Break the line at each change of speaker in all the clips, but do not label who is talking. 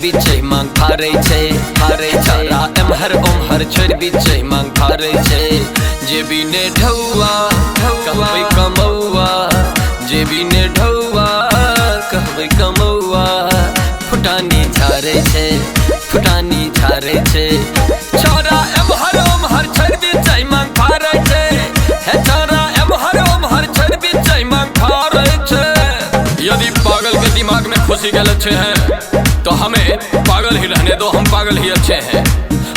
बीचे मांग फारे छे छोरा एमहर ओमहर छोड़ बीचे मांग फारे छे। जेबी ने ढौआ कहबै कमौआ, जेबी ने ढौआ कहबै कमौआ। फुटानी झारे छे फुटानी झारे छे छोरा एमहर ओमहर छोड़ बीचे मांग फारे छे। हे छोरा एमहर ओमहर छोड़ बीचे मांग फारे छे। यदि पागल के दिमाग में खुशी के लच्छे हैं तो हमें पागल ही रहने दो, हम पागल ही अच्छे हैं।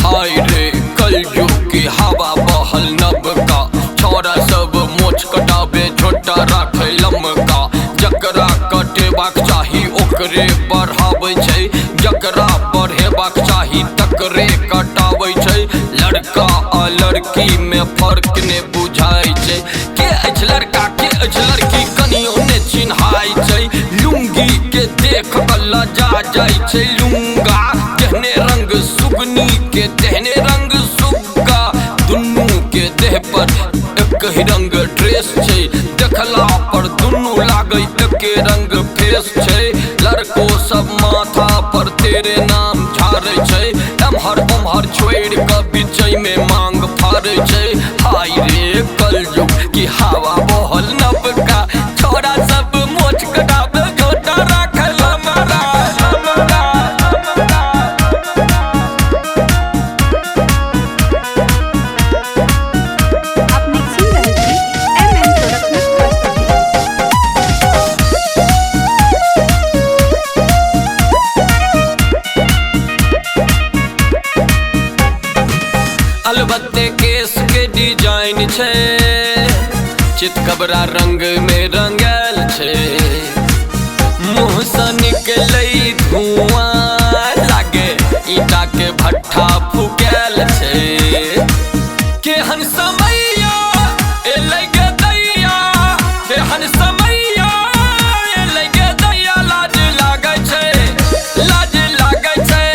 हाय रे कलयुग की हवा बहल नब का, छोरा सब मोछ कटाबे झोटा राखे लमका। जकरा कटेबाक चाही ओकरे बढ़ाबै छै, जकरा बढ़ेबाक चाही तकरे कटाबै छै। लड़का आ लड़की में फर्क ने बुझाई छै, के अछि लड़का के अछि लड़की कनियो ने चिन्हाई छै। लुंगी के देख कल्ला जा जाई छै लुंगा, कहने रंग सुगनी के तेहने रंग सुग्गा। दुन्नू के देह पर एक ही रंग ड्रेस छै, देखला पर दुन्नू लागे एके रंग फेस छै। लड़को सब माथा पर तेरे नाम झारे छै, एमहर ओमहर छोड़ के बीचे में मांग फारे छै। हाय रे कलयुग की हवा बहल नबका, छोरा सब मोछ कटाबे झोटा राखे लमका। अलबत्ते केस के डिजाइन छे, चितकबरा रंग में रंगल छे। मुँह से निकलै धुआं लागे ईटा के भट्ठा फूकल छे। केहन समैया एलै गे दैया, केहन समैया एलै गे दैया। लाज लागे छै लाज लागे छै।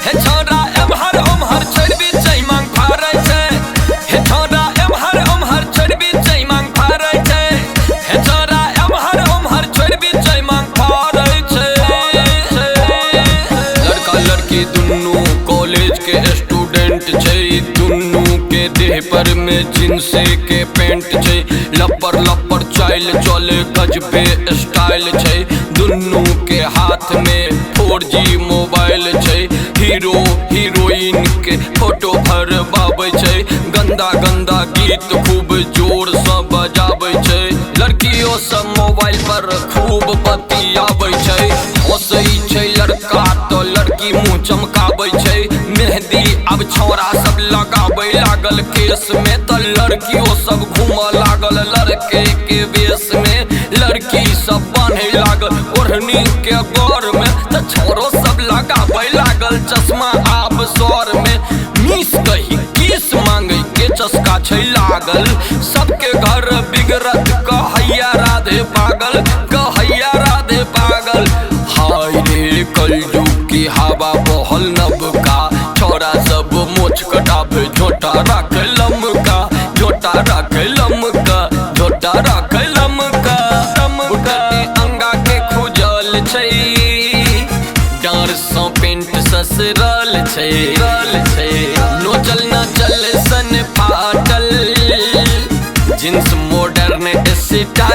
हे छोरा एमहर ओमहर छोड़ बीचे मांग फारे छै। हे छोरा एमहर ओमहर छोड़ बीचे मांग फारे छै। हे छोरा एमहर ओमहर छोड़ बीचे मांग फारे छै। लड़का लड़की दुन्नू कॉलेज के स्टूडेंट छै, दुन्नू के देह पर में जींस के पेंट छै। लपर लपर चाल चले गजबे स्टाइल छै, दुन्नू के हाथ में 4G मोबाइल छै। हीरो हीरोइन के फोटो भरबाबै छै, गंदा गंदा गीत खूब जोर से बजाबै छै। लड़कियों सब मोबाइल पर खूब बतियाबै छै, हंसै छै लड़का तो लड़की मुंह चमकाबै छै। मेहंदी अब छोरा सब लगाबै लागल केस में, तो लड़कियों सब घूम लागल लड़के के वेश में। लड़की सब बांधे लागल ओढ़नी के गोर में, तो छोरो सब लगाबै लागल चश्मा आब सौर में। मिस कही किस मांगे के चस्का छै लागल, सबके घर बिगड़त कहैया राधे पागल, कहैया राधे पागल। हाय रे कलयुग की हवा बहल नबका, छोरा सब मोछ कटाबे झोटा राखे लमका, झोटा राखे लमका, झोटा राखे लमका। बुढ़ती अंगा के खुजल छै, डार सौ पेंट ससरल छै। नोचल नाचल सन फाटल, जींस मॉडर्न स्टाइल